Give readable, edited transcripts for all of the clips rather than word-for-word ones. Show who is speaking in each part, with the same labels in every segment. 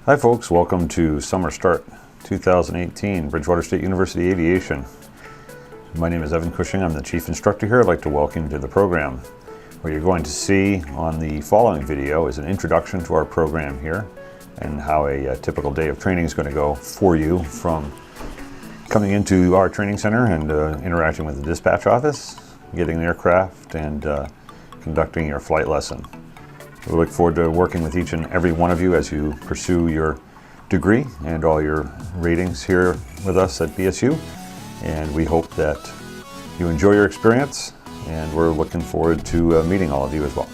Speaker 1: Hi folks, welcome to Summer Start 2018, Bridgewater State University Aviation. My name is Evan Cushing, I'm the Chief Instructor here. I'd like to welcome you to the program. What you're going to see on the following video is an introduction to our program here and how a typical day of training is going to go for you from coming into our training center and interacting with the dispatch office, getting the aircraft, and conducting your flight lesson. We look forward to working with each and every one of you as you pursue your degree and all your ratings here with us at BSU. And we hope that you enjoy your experience, and we're looking forward to meeting all of you as well.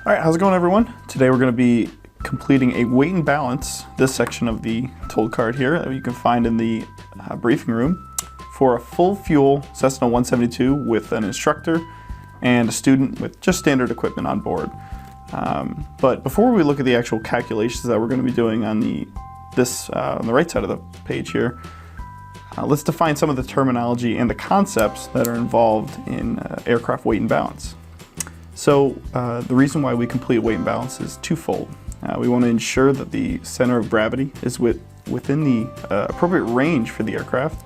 Speaker 2: All right, how's it going, everyone? Today we're going to be completing a weight and balance, this section of the toll card here that you can find in the briefing room, for a full fuel Cessna 172 with an instructor and a student with just standard equipment on board. But before we look at the actual calculations that we're going to be doing on the right side of the page here, let's define some of the terminology and the concepts that are involved in aircraft weight and balance. So the reason why we complete weight and balance is twofold. We want to ensure that the center of gravity is within the appropriate range for the aircraft.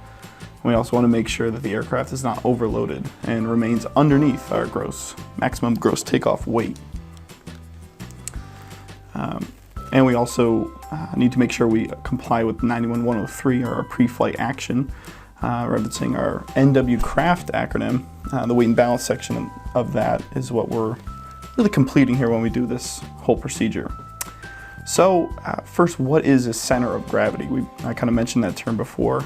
Speaker 2: We also want to make sure that the aircraft is not overloaded and remains underneath our maximum gross takeoff weight. And we also need to make sure we comply with 91103, or our pre-flight action, referencing our NW craft acronym. The weight and balance section of that is what we're really completing here when we do this whole procedure. So first, what is a center of gravity? I kind of mentioned that term before.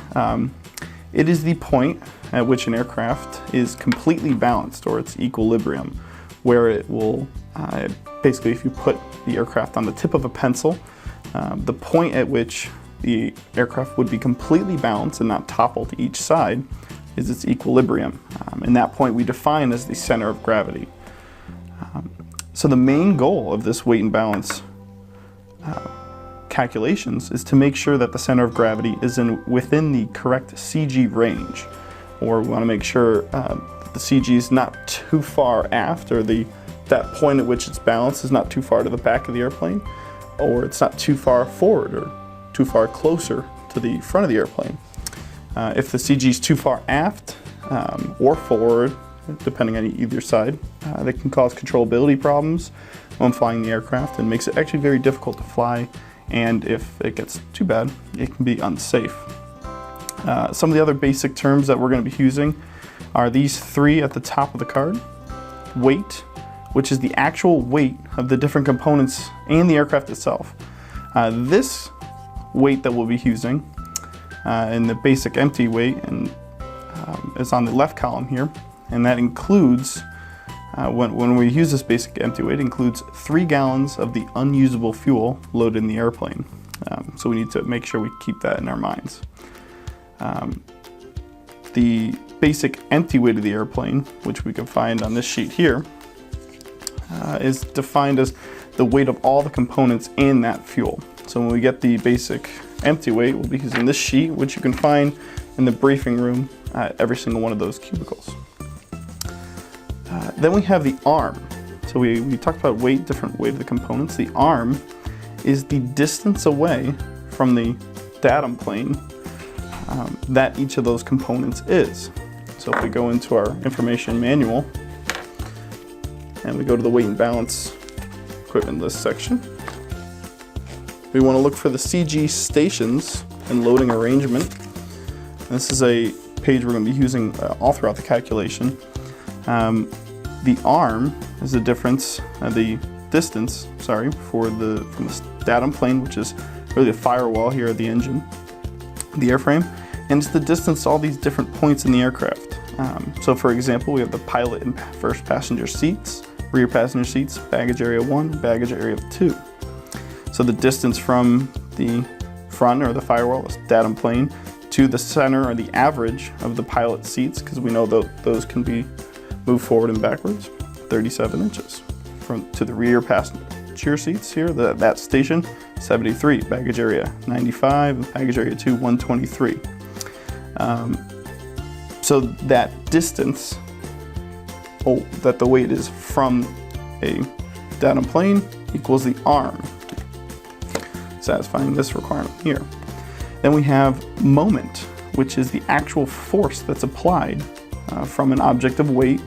Speaker 2: It is the point at which an aircraft is completely balanced, or its equilibrium, where it will, basically if you put the aircraft on the tip of a pencil, the point at which the aircraft would be completely balanced and not topple to each side is its equilibrium. And that point we define as the center of gravity. So the main goal of this weight and balance calculations is to make sure that the center of gravity is within the correct CG range, or we want to make sure that the CG is not too far aft, or that point at which it's balanced is not too far to the back of the airplane, or it's not too far forward or too far closer to the front of the airplane. If the CG is too far aft or forward, depending on either side, that can cause controllability problems when flying the aircraft and makes it actually very difficult to fly, and if it gets too bad, it can be unsafe. Some of the other basic terms that we're going to be using are these three at the top of the card. Weight, which is the actual weight of the different components and the aircraft itself. This weight that we'll be using in the basic empty weight and is on the left column here, and that includes, when we use this basic empty weight, it includes 3 gallons of the unusable fuel loaded in the airplane. So we need to make sure we keep that in our minds. The basic empty weight of the airplane, which we can find on this sheet here, is defined as the weight of all the components in that fuel. So when we get the basic empty weight, we'll be using this sheet, which you can find in the briefing room at every single one of those cubicles. Then we have the arm. So we talked about weight, different weight of the components. The arm is the distance away from the datum plane that each of those components is. So if we go into our information manual and we go to the weight and balance equipment list section, we want to look for the CG stations and loading arrangement. This is a page we're going to be using all throughout the calculation. The arm is the difference, the distance, sorry, from the datum plane, which is really the firewall here of the engine, the airframe, and it's the distance to all these different points in the aircraft. So for example, we have the pilot and first passenger seats, rear passenger seats, baggage area 1, baggage area 2. So the distance from the front or the firewall, this datum plane, to the center or the average of the pilot seats, because we know those can be moved forward and backwards, 37 inches. To the rear passenger seats here, that station, 73, baggage area 95, and baggage area 2, 123. So that distance, that the weight is from a datum plane equals the arm, satisfying this requirement here. Then we have moment, which is the actual force that's applied from an object of weight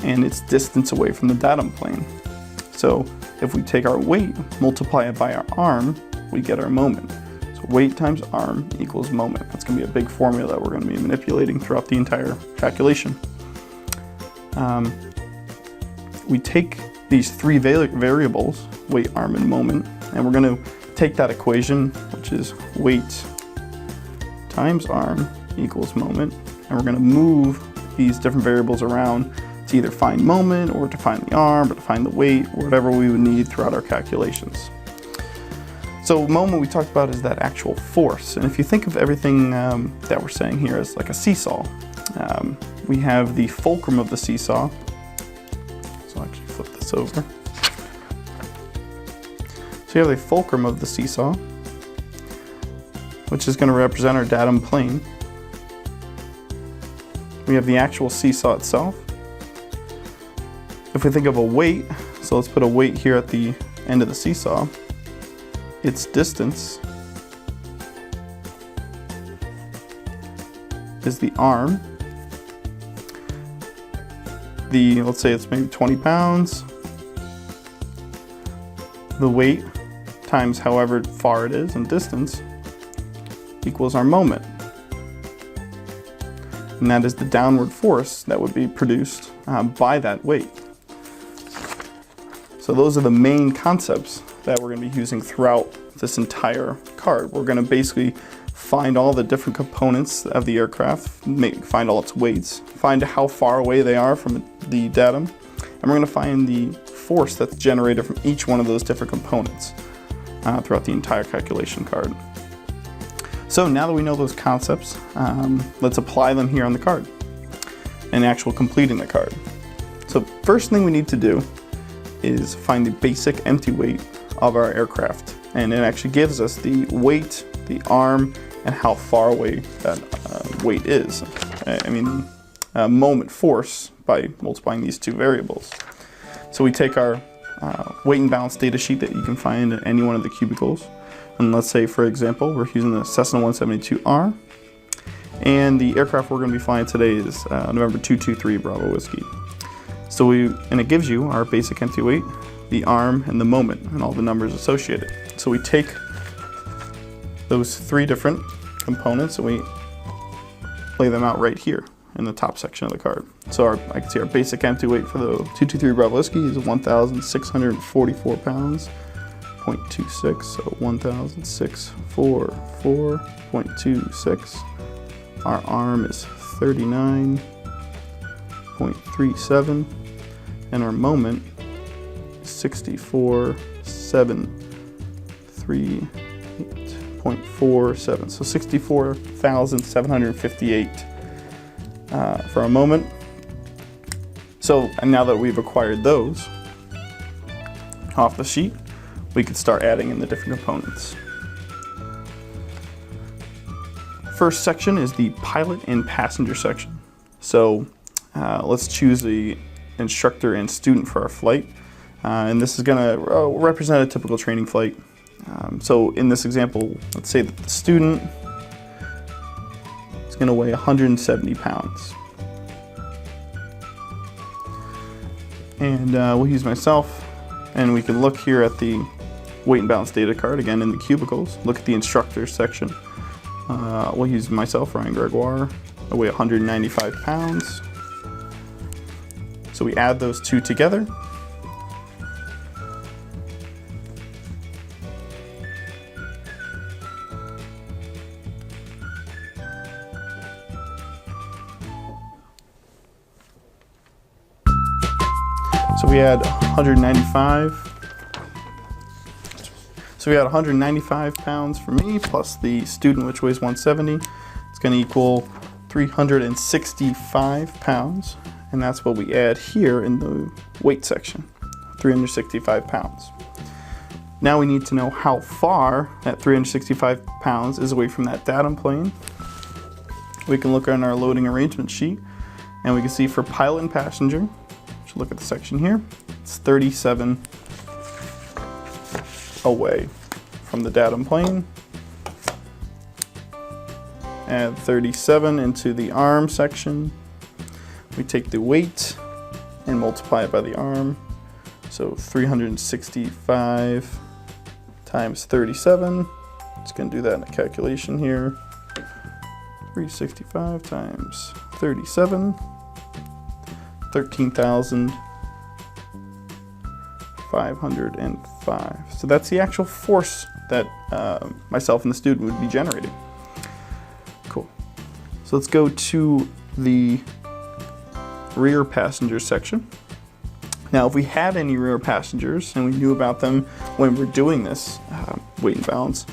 Speaker 2: and its distance away from the datum plane. So if we take our weight, multiply it by our arm, we get our moment. So weight times arm equals moment. That's going to be a big formula that we're going to be manipulating throughout the entire calculation. We take these 3 variables, weight, arm, and moment, and we're going to take that equation, which is weight times arm equals moment, and we're going to move these different variables around to either find moment or to find the arm or to find the weight, or whatever we would need throughout our calculations. So moment we talked about is that actual force, and if you think of everything that we're saying here as like a seesaw, we have the fulcrum of the seesaw. So I'll actually flip this over. So you have the fulcrum of the seesaw, which is going to represent our datum plane. We have the actual seesaw itself. If we think of a weight, so let's put a weight here at the end of the seesaw, its distance is the arm. Let's say it's maybe 20 pounds. The weight times however far it is in distance equals our moment. And that is the downward force that would be produced by that weight. So those are the main concepts that we're going to be using throughout this entire card. We're going to basically find all the different components of the aircraft, find all its weights, find how far away they are from the datum, and we're going to find the force that's generated from each one of those different components throughout the entire calculation card. So now that we know those concepts, let's apply them here on the card and actually completing the card. So first thing we need to do is find the basic empty weight of our aircraft, and it actually gives us the weight, the arm, and how far away that weight is. Moment force by multiplying these 2 variables. So we take our weight and balance data sheet that you can find in any one of the cubicles. And let's say, for example, we're using the Cessna 172R, and the aircraft we're going to be flying today is November 223 Bravo Whiskey. So and it gives you our basic empty weight, the arm, and the moment, and all the numbers associated. So we take those three different components and we lay them out right here in the top section of the card. So I can see our basic empty weight for the 223 Bravo Whiskey is 1,644 pounds, 0.26, so 1,644.26. Our arm is 39.37, and our moment is 64,738.47. So 64,758 for a moment. So, and now that we've acquired those off the sheet, we could start adding in the different components. First section is the pilot and passenger section. So let's choose the instructor and student for our flight. And this is going to represent a typical training flight. So in this example, let's say that the student is going to weigh 170 pounds. And we'll use myself, and we can look here at the weight and balance data card, again in the cubicles. Look at the instructor section. We'll use myself, Ryan Gregoire. I weigh 195 pounds. So we add those two together. So we add 195. So we had 195 pounds for me, plus the student, which weighs 170. It's going to equal 365 pounds, and that's what we add here in the weight section, 365 pounds. Now we need to know how far that 365 pounds is away from that datum plane. We can look on our loading arrangement sheet, and we can see for pilot and passenger, which look at the section here, it's 37 away from the datum plane. Add 37 into the arm section. We take the weight and multiply it by the arm. So 365 times 37. Just gonna do that in a calculation here. 365 times 37. 13,505. So that's the actual force that myself and the student would be generating. Cool. So let's go to the rear passenger section. Now, if we had any rear passengers and we knew about them when we're doing this weight and balance,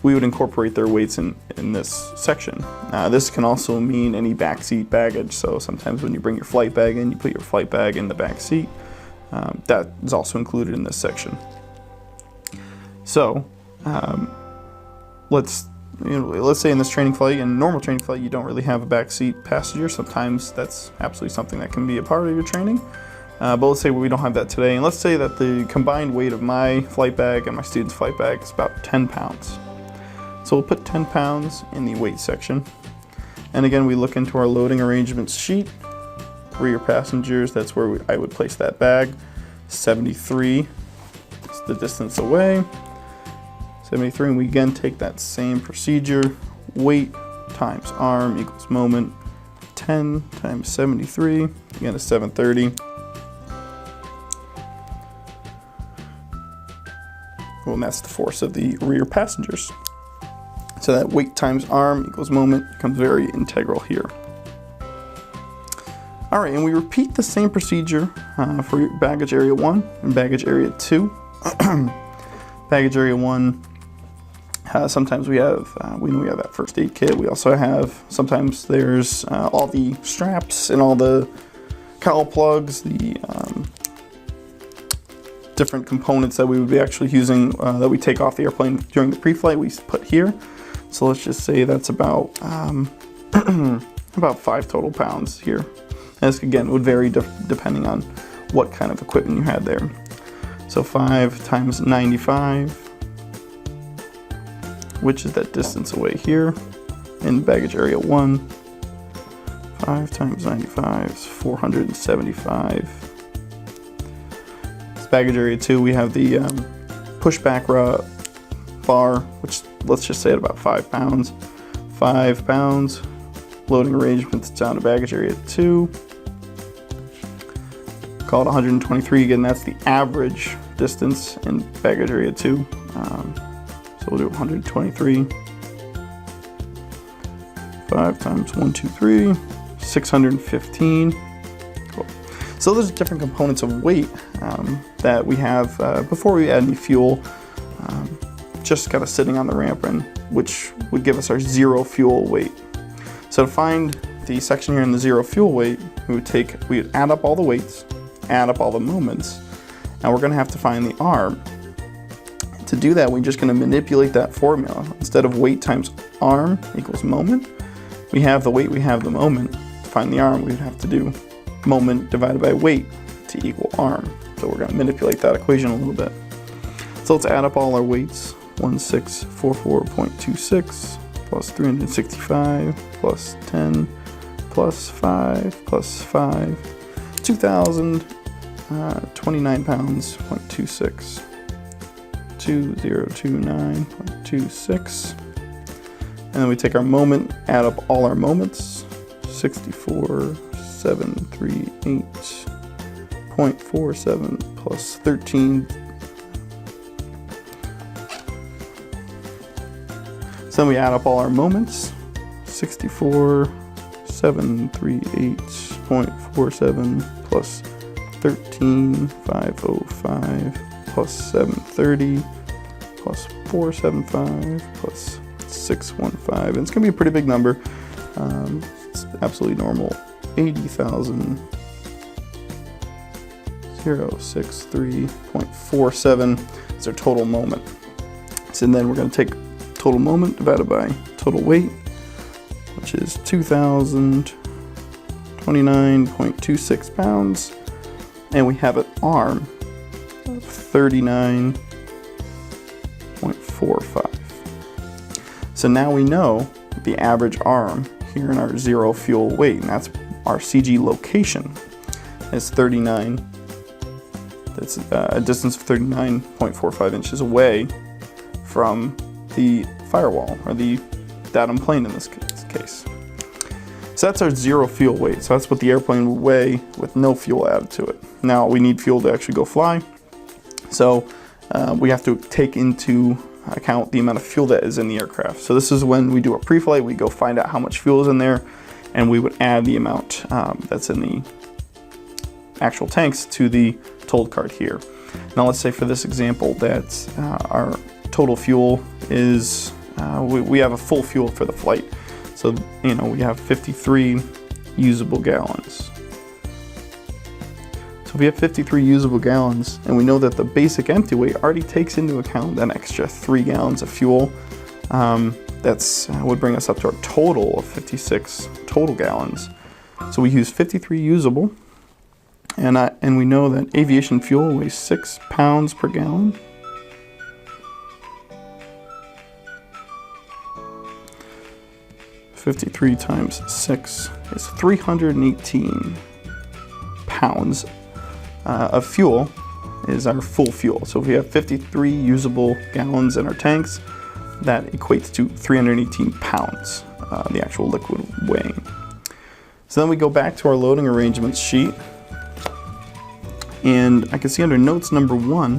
Speaker 2: we would incorporate their weights in this section. This can also mean any backseat baggage. So sometimes when you bring your flight bag in, you put your flight bag in the back seat. That is also included in this section. So let's say in this training flight, in a normal training flight, you don't really have a backseat passenger. Sometimes that's absolutely something that can be a part of your training. But let's say we don't have that today, and let's say that the combined weight of my flight bag and my student's flight bag is about 10 pounds. So we'll put 10 pounds in the weight section. And again, we look into our loading arrangements sheet. Rear passengers, that's where I would place that bag. 73 is the distance away. 73, and we again take that same procedure. Weight times arm equals moment. 10 times 73, again is 730. Well, and that's the force of the rear passengers. So that weight times arm equals moment becomes very integral here. All right, and we repeat the same procedure for baggage area 1 and baggage area 2. Baggage area 1, sometimes we know we have that first aid kit. We also have, sometimes there's all the straps and all the cowl plugs, the different components that we would be actually using that we take off the airplane during the pre-flight, we put here. So let's just say that's about about 5 total pounds here. And this again would vary depending on what kind of equipment you had there. So 5 times 95, which is that distance away here in baggage area 1. 5 times 95 is 475. This baggage area 2, we have the pushback bar, which let's just say at about 5 pounds. 5 pounds. Loading arrangements down to baggage area 2. Call it 123. Again, that's the average distance in baggage area 2. So we'll do 123. 5 times 123, 615. Cool. So there's different components of weight that we have before we add any fuel, just kind of sitting on the ramp, and which would give us our zero fuel weight. So to find the section here in the zero fuel weight, we would add up all the weights, add up all the moments, and we're going to have to find the arm. To do that, we're just going to manipulate that formula. Instead of weight times arm equals moment, we have the weight, we have the moment. To find the arm, we would have to do moment divided by weight to equal arm. So we're going to manipulate that equation a little bit. So let's add up all our weights. 1644.26 plus 365 plus 10 plus 5 plus 5, 2,029 pounds, 0.26. 2029.26, and then we take our moment, add up all our moments, 64,738.47 plus 13. So then we add up all our moments, 64,738.47 plus 13,505 plus 730 plus 475 plus 615, and it's going to be a pretty big number. It's absolutely normal. 80,063.47 is our total moment. So then we're going to take total moment divided by total weight, which is 2,029.26 pounds, and we have an arm of 39.45. So now we know the average arm here in our zero fuel weight, and that's our CG location, is 39. That's a distance of 39.45 inches away from the firewall, or the datum plane in this case. So that's our zero fuel weight. So that's what the airplane would weigh with no fuel added to it. Now we need fuel to actually go fly. So we have to take into account the amount of fuel that is in the aircraft. So this is when we do a pre-flight, we go find out how much fuel is in there, and we would add the amount that's in the actual tanks to the told card here. Now let's say for this example that our total fuel is, we have a full fuel for the flight. So, you know, we have 53 usable gallons. So if we have 53 usable gallons, and we know that the basic empty weight already takes into account that extra 3 gallons of fuel, that's would bring us up to our total of 56 total gallons. So we use 53 usable, and we know that aviation fuel weighs 6 pounds per gallon. $53 times 6 is 318 pounds of fuel is our full fuel. So if we have 53 usable gallons in our tanks, that equates to 318 pounds, the actual liquid weighing. So then we go back to our loading arrangements sheet, and I can see under notes number 1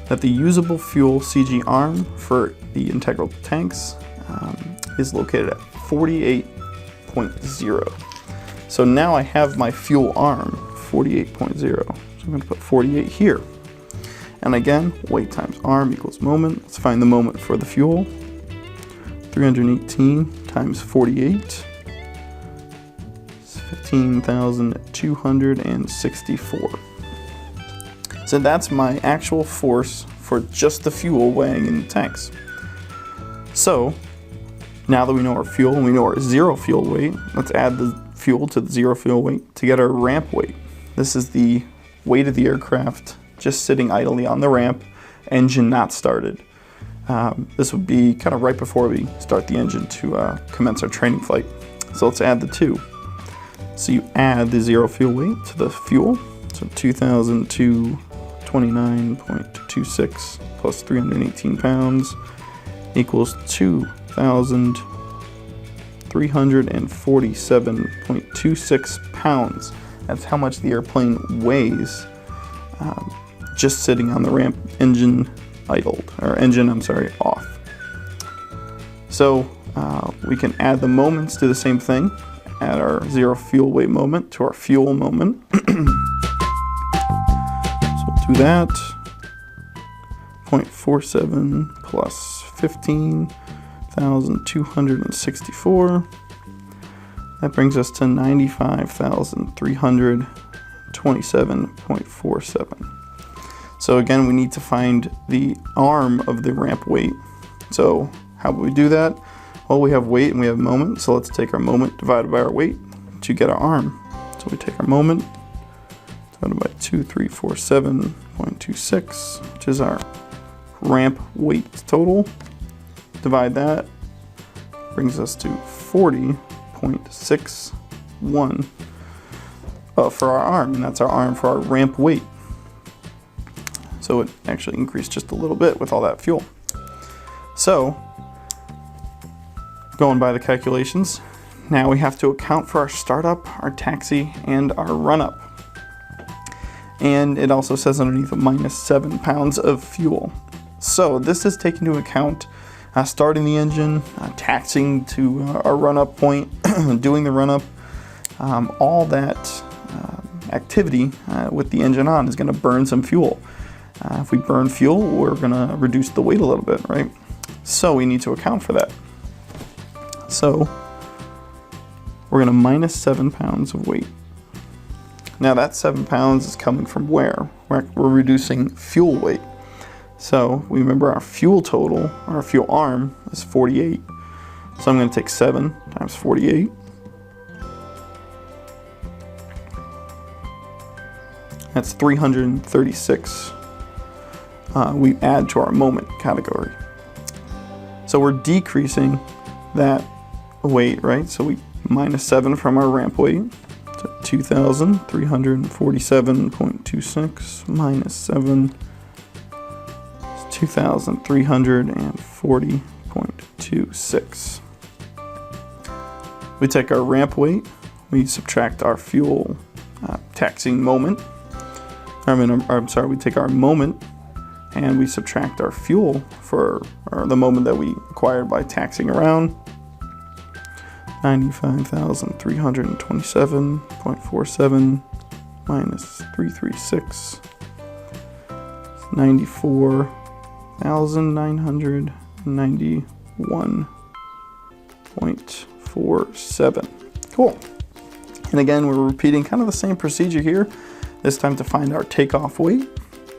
Speaker 2: that the usable fuel CG arm for the integral tanks is located at 48.0. So now I have my fuel arm, 48.0. So I'm going to put 48 here. And again, weight times arm equals moment. Let's find the moment for the fuel. 318 times 48 is 15,264. So that's my actual force for just the fuel weighing in the tanks. So now that we know our fuel and we know our zero fuel weight, let's add the fuel to the zero fuel weight to get our ramp weight. This is the weight of the aircraft just sitting idly on the ramp, engine not started. This would be kind of right before we start the engine to commence our training flight. So let's add the two. So you add the zero fuel weight to the fuel. So 2,229.26 plus 318 pounds equals 2,347.26 pounds. That's how much the airplane weighs just sitting on the ramp, engine idled, or engine, off. So we can add the moments, do the same thing, add our zero fuel weight moment to our fuel moment. So we'll do that. 0.47 plus 15,264. That brings us to 95,327.47. So again, we need to find the arm of the ramp weight. So how would we do that? Well, we have weight and we have moment. So let's take our moment divided by our weight to get our arm. So we take our moment divided by 2347.26, which is our ramp weight total. Divide that, brings us to 40.61 for our arm, and that's our arm for our ramp weight. So it actually increased just a little bit with all that fuel. So, going by the calculations, now we have to account for our startup, our taxi, and our run-up. And it also says underneath minus 7 pounds of fuel. So this is taking into account starting the engine, taxiing to our run-up point, doing the run-up. All that activity with the engine on is going to burn some fuel. If we burn fuel, we're going to reduce the weight a little bit, right? So we need to account for that. So we're going to minus 7 pounds of weight. Now that 7 pounds is coming from where? We're reducing fuel weight. So we remember our fuel total, our fuel arm, is 48. So I'm going to take 7 times 48. That's 336. We add to our moment category. So we're decreasing that weight, right? So we minus 7 from our ramp weight. So 2,347.26 minus 7 is 2,340.26. We take our ramp weight, we subtract our fuel taxiing moment. We take our moment and we subtract our fuel for the moment that we acquired by taxiing around. 95,327.47 minus 336. 94,991.47. Cool. And again, we're repeating kind of the same procedure here, this time to find our takeoff weight.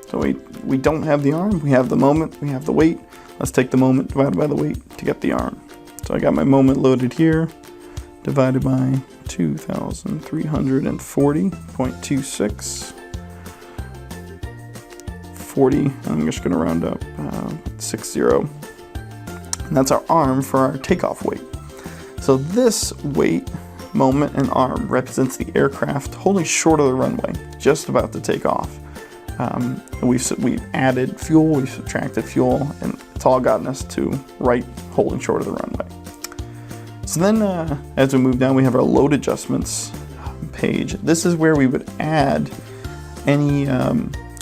Speaker 2: So we don't have the arm, we have the moment, we have the weight. Let's take the moment divided by the weight to get the arm. So I got my moment loaded here, divided by 2,340.26. 40, I'm just going to round up 60. And that's our arm for our takeoff weight. So this weight, moment, and arm represents the aircraft holding short of the runway, just about to take off. We've added fuel, we've subtracted fuel, and it's all gotten us to right holding short of the runway. So then as we move down, we have our load adjustments page. This is where we would add any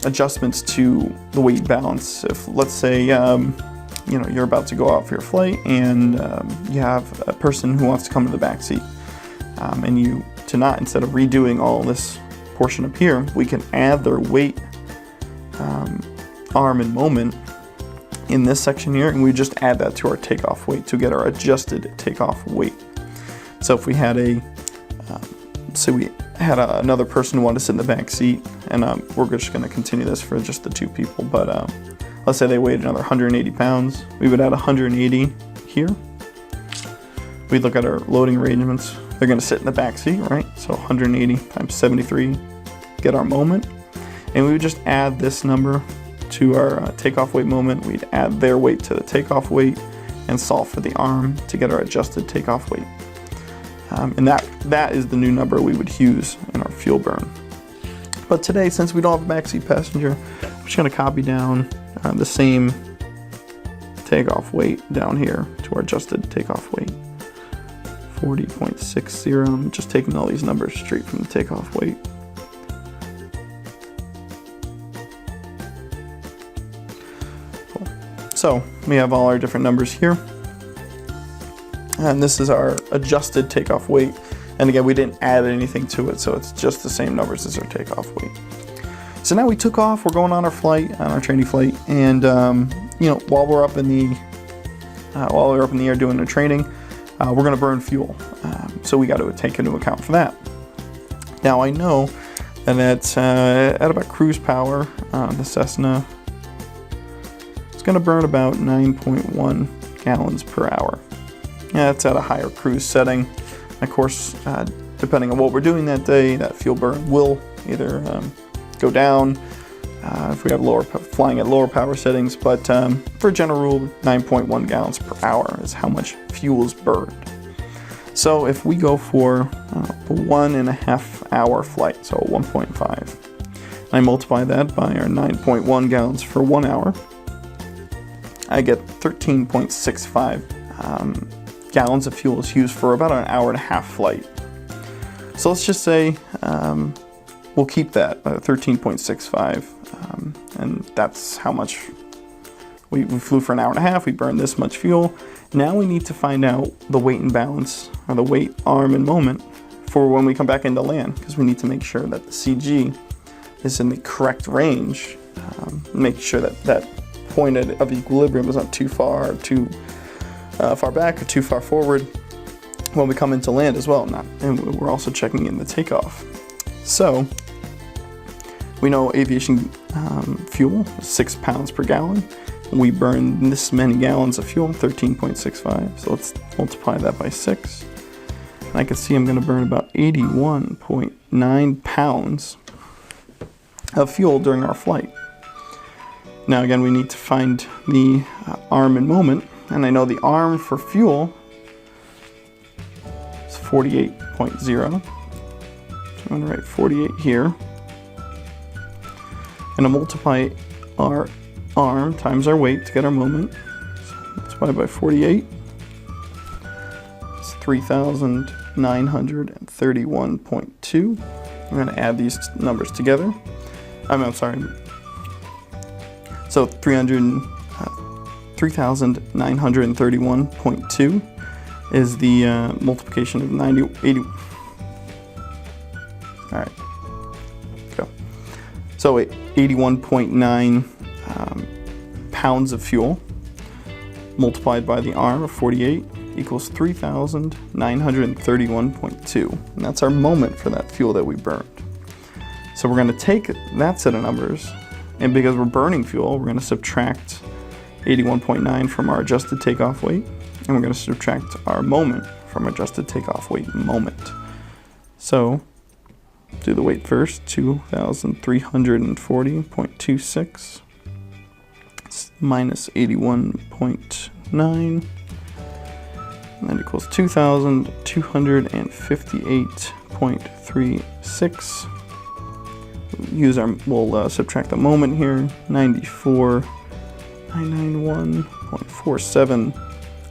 Speaker 2: adjustments to the weight balance. If, let's say, you're about to go out for your flight and you have a person who wants to come to the back seat, and instead of redoing all this portion up here, we can add their weight, arm, and moment in this section here, and we just add that to our takeoff weight to get our adjusted takeoff weight. So if we had another person who wanted to sit in the back seat, and we're just going to continue this for just the two people, but let's say they weighed another 180 pounds, we would add 180 here. We'd look at our loading arrangements. They're going to sit in the back seat, right? So 180 times 73, get our moment. And we would just add this number to our takeoff weight moment. We'd add their weight to the takeoff weight and solve for the arm to get our adjusted takeoff weight. And that is the new number we would use in our fuel burn. But today, since we don't have a backseat passenger, I'm just going to copy down the same takeoff weight down here to our adjusted takeoff weight. 40.60. I'm just taking all these numbers straight from the takeoff weight. Cool. So we have all our different numbers here. And this is our adjusted takeoff weight. And again, we didn't add anything to it, so it's just the same numbers as our takeoff weight. So now we took off, we're going on our flight, on our training flight, and while we're up in the air doing the training, we're going to burn fuel. So we got to take into account for that. Now I know that at about cruise power, the Cessna is going to burn about 9.1 gallons per hour. Yeah, that's at a higher cruise setting. Of course, depending on what we're doing that day, that fuel burn will either go down if we have flying at lower power settings, but for a general rule, 9.1 gallons per hour is how much fuel is burned. So if we go for a 1.5 hour flight, so 1.5, I multiply that by our 9.1 gallons for 1 hour, I get 13.65 gallons of fuel is used for about an 1.5 hour flight. So let's just say we'll keep that 13.65, and that's how much we flew for an 1.5 hours. We burned this much fuel. Now we need to find out the weight and balance, or the weight, arm, and moment for when we come back into land, because we need to make sure that the CG is in the correct range. Make sure that that point of equilibrium is not too far, or too far back, or too far forward when we come into land as well. And we're also checking in the takeoff. So we know aviation fuel is 6 pounds per gallon. We burn this many gallons of fuel, 13.65. So let's multiply that by 6. And I can see I'm going to burn about 81.9 pounds of fuel during our flight. Now again, we need to find the arm and moment. And I know the arm for fuel is 48.0. So I'm going to write 48 here. And I'll multiply our arm times our weight to get our moment. So multiply by 48. It's 3,931.2. I'm going to add these numbers together. I'm sorry. So 3,931.2 is the multiplication of 80. All right, go. So 81.9 pounds of fuel multiplied by the arm of 48 equals 3,931.2. And that's our moment for that fuel that we burned. So we're going to take that set of numbers, and because we're burning fuel, we're going to subtract 81.9 from our adjusted takeoff weight, and we're going to subtract our moment from adjusted takeoff weight moment. So do the weight first, 2,340.26 minus 81.9, and that equals 2,258.36. We'll subtract the moment here, 94,991.47,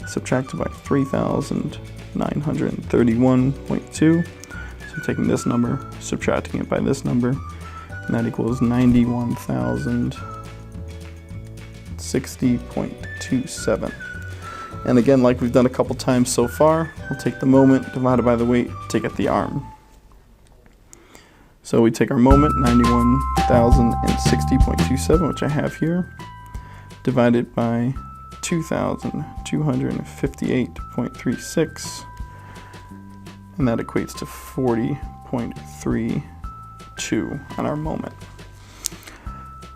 Speaker 2: subtracted by 3,931.2. So taking this number, subtracting it by this number, and that equals 91,060.27. And again, like we've done a couple times so far, we'll take the moment divided by the weight to get the arm. So we take our moment, 91,060.27, which I have here, divided by 2,258.36, and that equates to 40.32 on our moment.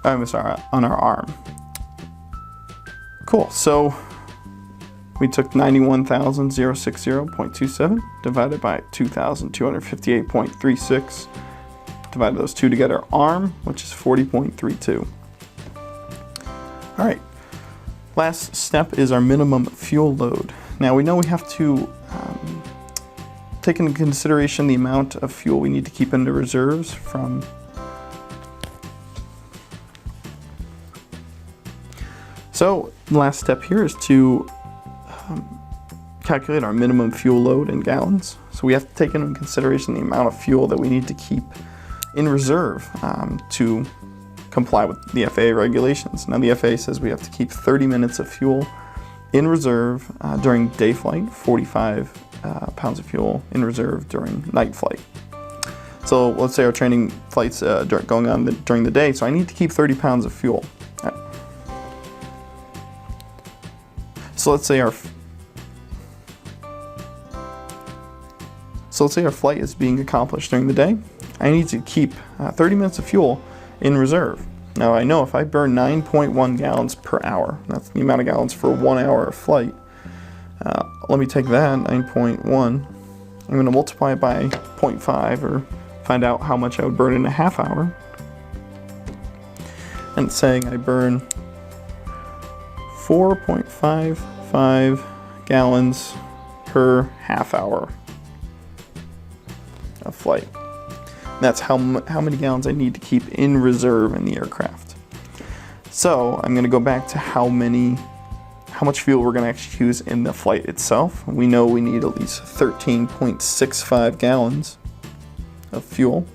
Speaker 2: I'm sorry, on our arm. Cool, so we took 91,060.27 divided by 2,258.36. divided those two together, arm, which is 40.32. All right, last step is our minimum fuel load. Now we know we have to take into consideration the amount of fuel we need to keep in the reserves from So the last step here is to calculate our minimum fuel load in gallons. So we have to take into consideration the amount of fuel that we need to keep in reserve to comply with the FAA regulations. Now the FAA says we have to keep 30 minutes of fuel in reserve during day flight, 45 pounds of fuel in reserve during night flight. So let's say our training flights going on during the day, so I need to keep 30 pounds of fuel. So let's say our flight is being accomplished during the day. I need to keep 30 minutes of fuel in reserve. Now I know if I burn 9.1 gallons per hour, that's the amount of gallons for 1 hour of flight. Let me take that, 9.1. I'm going to multiply it by 0.5 or find out how much I would burn in a half hour. And it's saying I burn 4.55 gallons per half hour of flight. That's how many gallons I need to keep in reserve in the aircraft. So I'm going to go back to how much fuel we're going to actually use in the flight itself. We know we need at least 13.65 gallons of fuel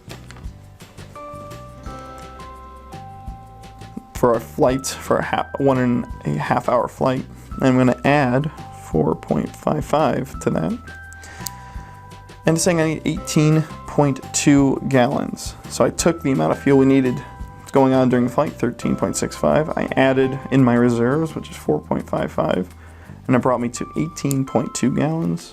Speaker 2: for our flight, for a 1.5 hour flight. I'm going to add 4.55 to that. And it's saying I need 18.2 gallons. So I took the amount of fuel we needed going on during the flight, 13.65. I added in my reserves, which is 4.55, and it brought me to 18.2 gallons,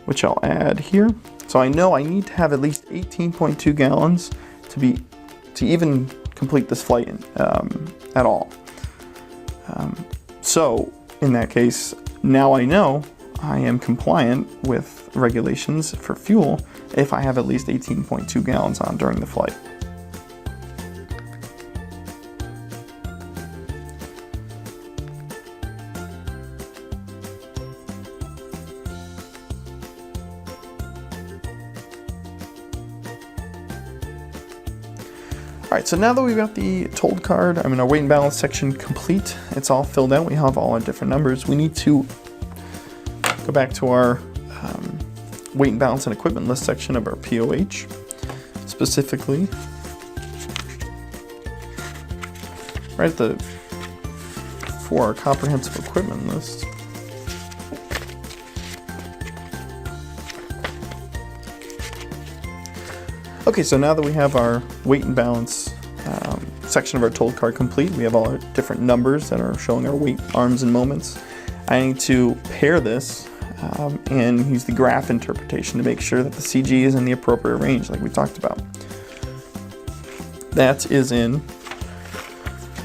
Speaker 2: which I'll add here. So I know I need to have at least 18.2 gallons to even complete this flight at all. So in that case, now I know I am compliant with regulations for fuel if I have at least 18.2 gallons on during the flight. Alright, so now that we've got the told card, our weight and balance section complete, it's all filled out, we have all our different numbers, we need to go back to our weight and balance and equipment list section of our POH. Specifically, right for our comprehensive equipment list. Okay, so now that we have our weight and balance section of our told card complete, we have all our different numbers that are showing our weight, arms, and moments. I need to pair this and use the graph interpretation to make sure that the CG is in the appropriate range, like we talked about. That is in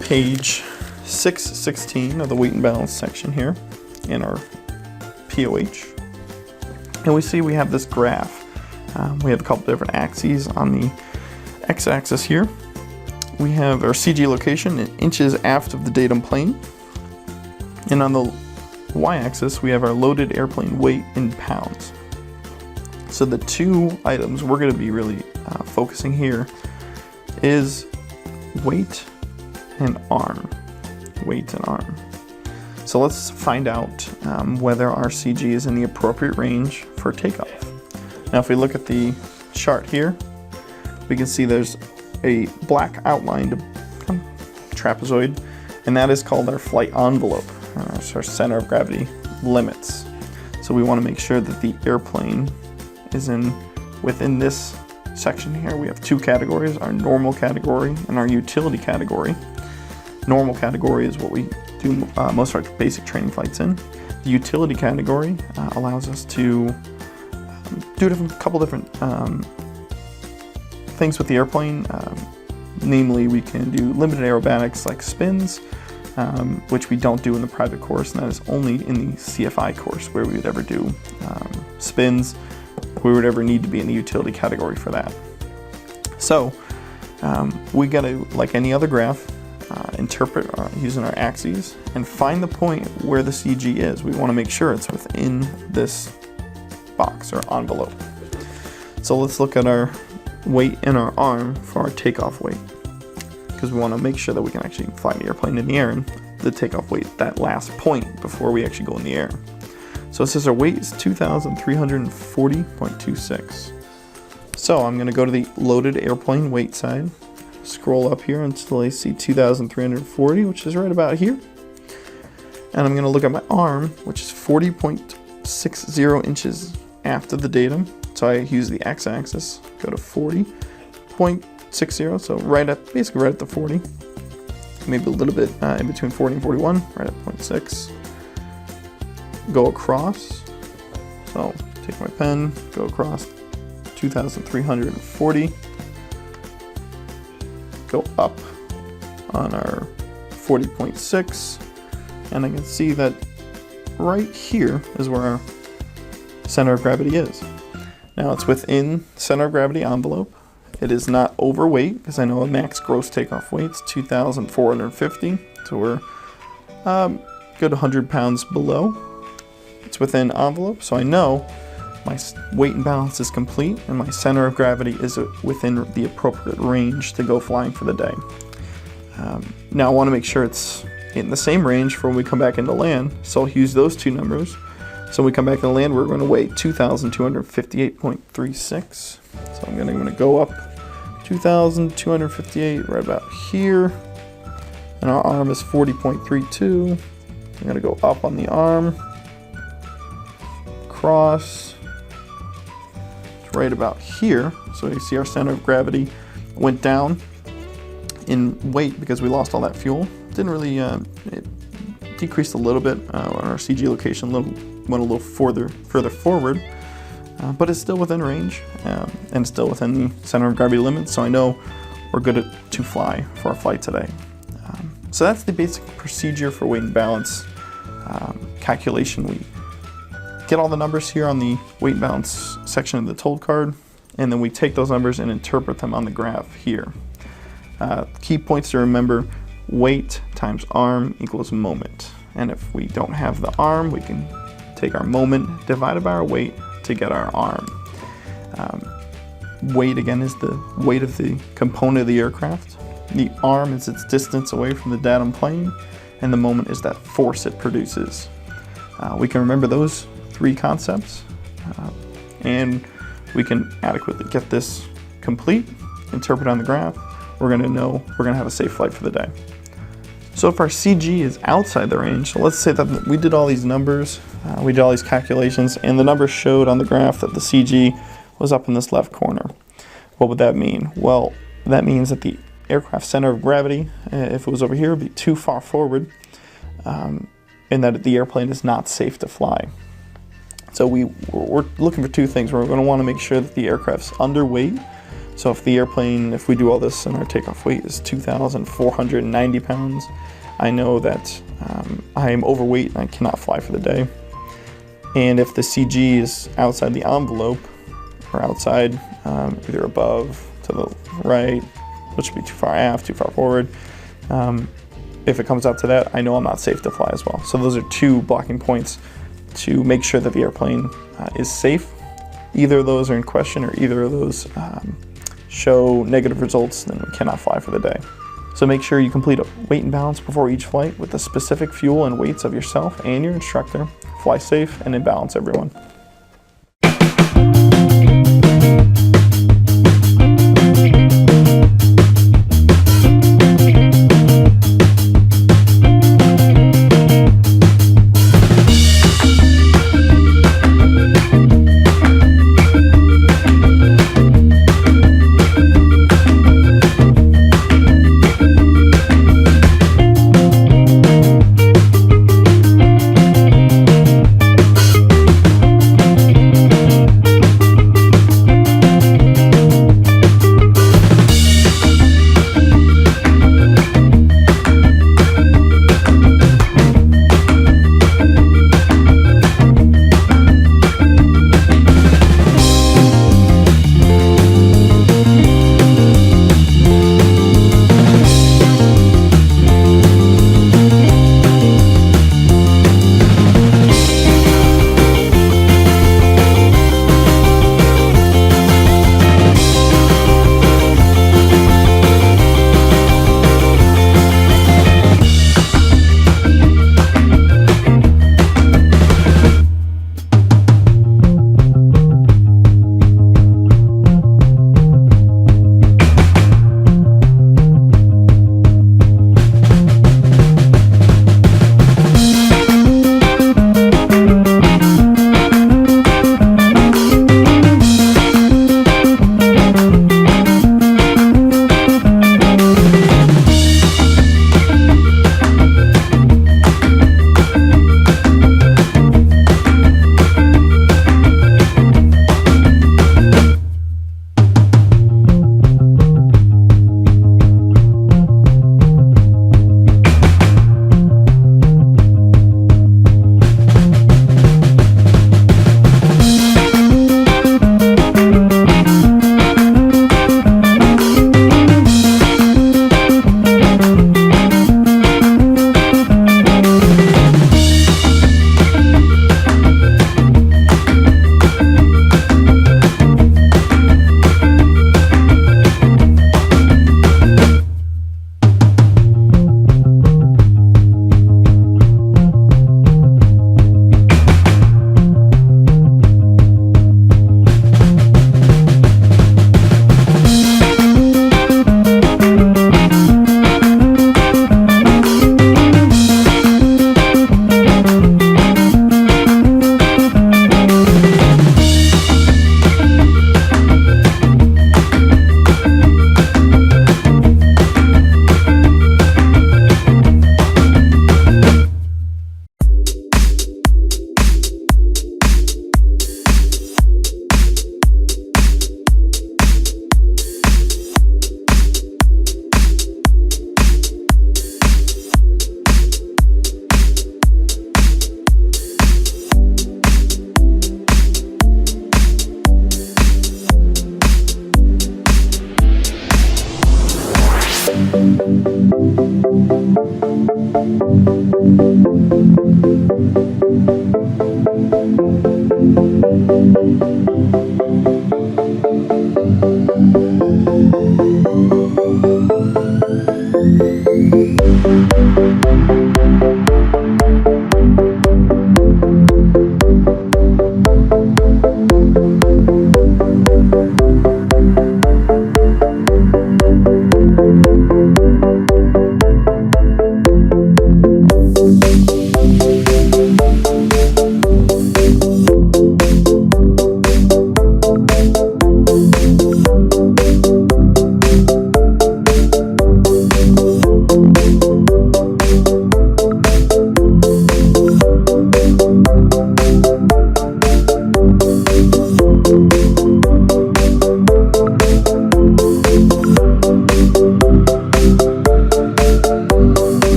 Speaker 2: page 616 of the weight and balance section here in our POH. And we see we have this graph. We have a couple different axes. On the x-axis here, we have our CG location in inches aft of the datum plane. And on the y-axis, we have our loaded airplane weight in pounds. So the two items we're going to be really focusing here is weight and arm. Weight and arm. So let's find out whether our CG is in the appropriate range for takeoff. Now if we look at the chart here, we can see there's a black outlined trapezoid, and that is called our flight envelope. It's our center of gravity limits. So we want to make sure that the airplane is within this section here. We have two categories, our normal category and our utility category. Normal category is what we do most of our basic training flights in. The utility category allows us to do a couple different things with the airplane. Namely, we can do limited aerobatics like spins, which we don't do in the private course, and that is only in the CFI course where we would ever do spins. We would ever need to be in the utility category for that. So we got to, like any other graph, interpret using our axes and find the point where the CG is. We want to make sure it's within this box or envelope. So let's look at our weight in our arm for our takeoff weight, because we want to make sure that we can actually fly the airplane in the air, and the takeoff weight, that last point before we actually go in the air. So it says our weight is 2,340.26. So I'm going to go to the loaded airplane weight side, scroll up here until I see 2,340, which is right about here. And I'm going to look at my arm, which is 40.60 inches after the datum. So I use the x-axis, go to 40.60, so basically right at the 40. Maybe a little bit in between 40 and 41, right at 0.6. Go across, so take my pen, go across 2,340. Go up on our 40.6, and I can see that right here is where our center of gravity is. Now it's within center of gravity envelope. It is not overweight, because I know a max gross takeoff weight is 2,450, so we're good 100 pounds below. It's within envelope, so I know my weight and balance is complete, and my center of gravity is within the appropriate range to go flying for the day. Now I want to make sure it's in the same range for when we come back into land, so I'll use those two numbers. So when we come back into land, we're going to weigh 2,258.36. So I'm going to go up 2,258 right about here, and our arm is 40.32. I'm going to go up on the arm, cross, it's right about here. So you see our center of gravity went down in weight because we lost all that fuel. Didn't really, it decreased a little bit on our CG location, went a little further forward, but it's still within range and still within the center of gravity limits, so I know we're good to fly for our flight today. So that's the basic procedure for weight and balance calculation. We get all the numbers here on the weight and balance section of the told card, and then we take those numbers and interpret them on the graph here. Key points to remember: weight times arm equals moment. And if we don't have the arm, we can take our moment divided by our weight to get our arm. Weight, again, is the weight of the component of the aircraft. The arm is its distance away from the datum plane, and the moment is that force it produces. We can remember those three concepts, and we can adequately get this complete, interpret on the graph. We're going to know we're going to have a safe flight for the day. So if our CG is outside the range, so let's say that we did all these numbers, we did all these calculations, and the numbers showed on the graph that the CG was up in this left corner. What would that mean? Well, that means that the aircraft center of gravity, if it was over here, would be too far forward, and that the airplane is not safe to fly. So we're looking for two things. We're going to want to make sure that the aircraft's underweight. So if the airplane, if we do all this and our takeoff weight is 2,490 pounds, I know that I am overweight and I cannot fly for the day. And if the CG is outside the envelope, or outside, either above, to the right, which would be too far aft, too far forward, if it comes out to that, I know I'm not safe to fly as well. So those are two blocking points to make sure that the airplane is safe. Either of those are in question, or either of those show negative results, then we cannot fly for the day. So make sure you complete a weight and balance before each flight with the specific fuel and weights of yourself and your instructor. Fly safe and in balance, everyone.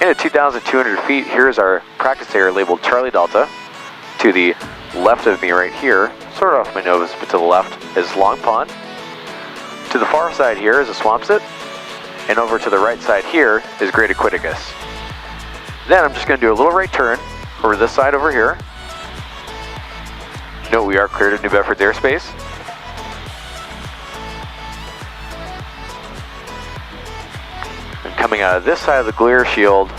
Speaker 3: And at 2,200 feet, here's our practice area labeled Charlie Delta. To the left of me right here, sort of off my nose, but to the left is Long Pond. To the far side here is a Swampsit. And over to the right side here is Great Aquaticus. Then I'm just going to do a little right turn over this side over here. Note we are cleared of New Bedford's airspace. And coming out of this side of the glare shield,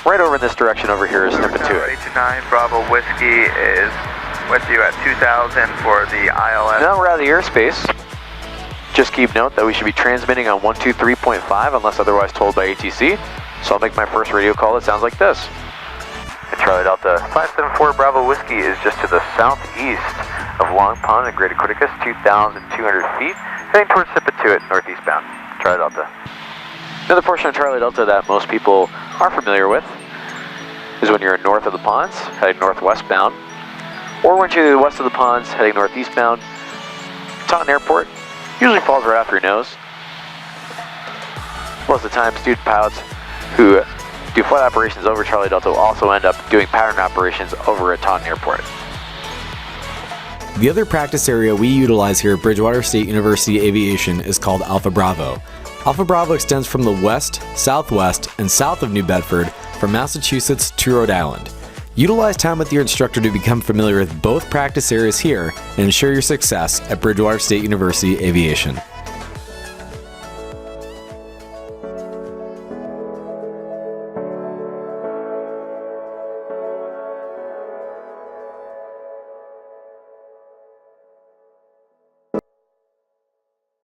Speaker 3: right over in this direction over here is Snippet 2.
Speaker 4: 829 Bravo Whiskey is with you at 2000 for the ILS.
Speaker 3: Now we're out of the airspace. Just keep note that we should be transmitting on 123.5 unless otherwise told by ATC. So I'll make my first radio call that sounds like this. And Charlie Delta 574 Bravo Whiskey is just to the southeast of Long Pond and Great Aquaticus, 2,200 feet, heading towards Snippet 2 at northeast bound. Charlie Delta. Another portion of Charlie Delta that most people are familiar with is when you're north of the ponds, heading northwest bound, or when you're to the west of the ponds, heading northeast bound. Taunton Airport usually falls right off your nose. Most of the time, student pilots who do flight operations over Charlie Delta will also end up doing pattern operations over at Taunton Airport.
Speaker 5: The other practice area we utilize here at Bridgewater State University Aviation is called Alpha Bravo. Alpha Bravo extends from the west, southwest, and south of New Bedford from Massachusetts to Rhode Island. Utilize time with your instructor to become familiar with both practice areas here and ensure your success at Bridgewater State University Aviation.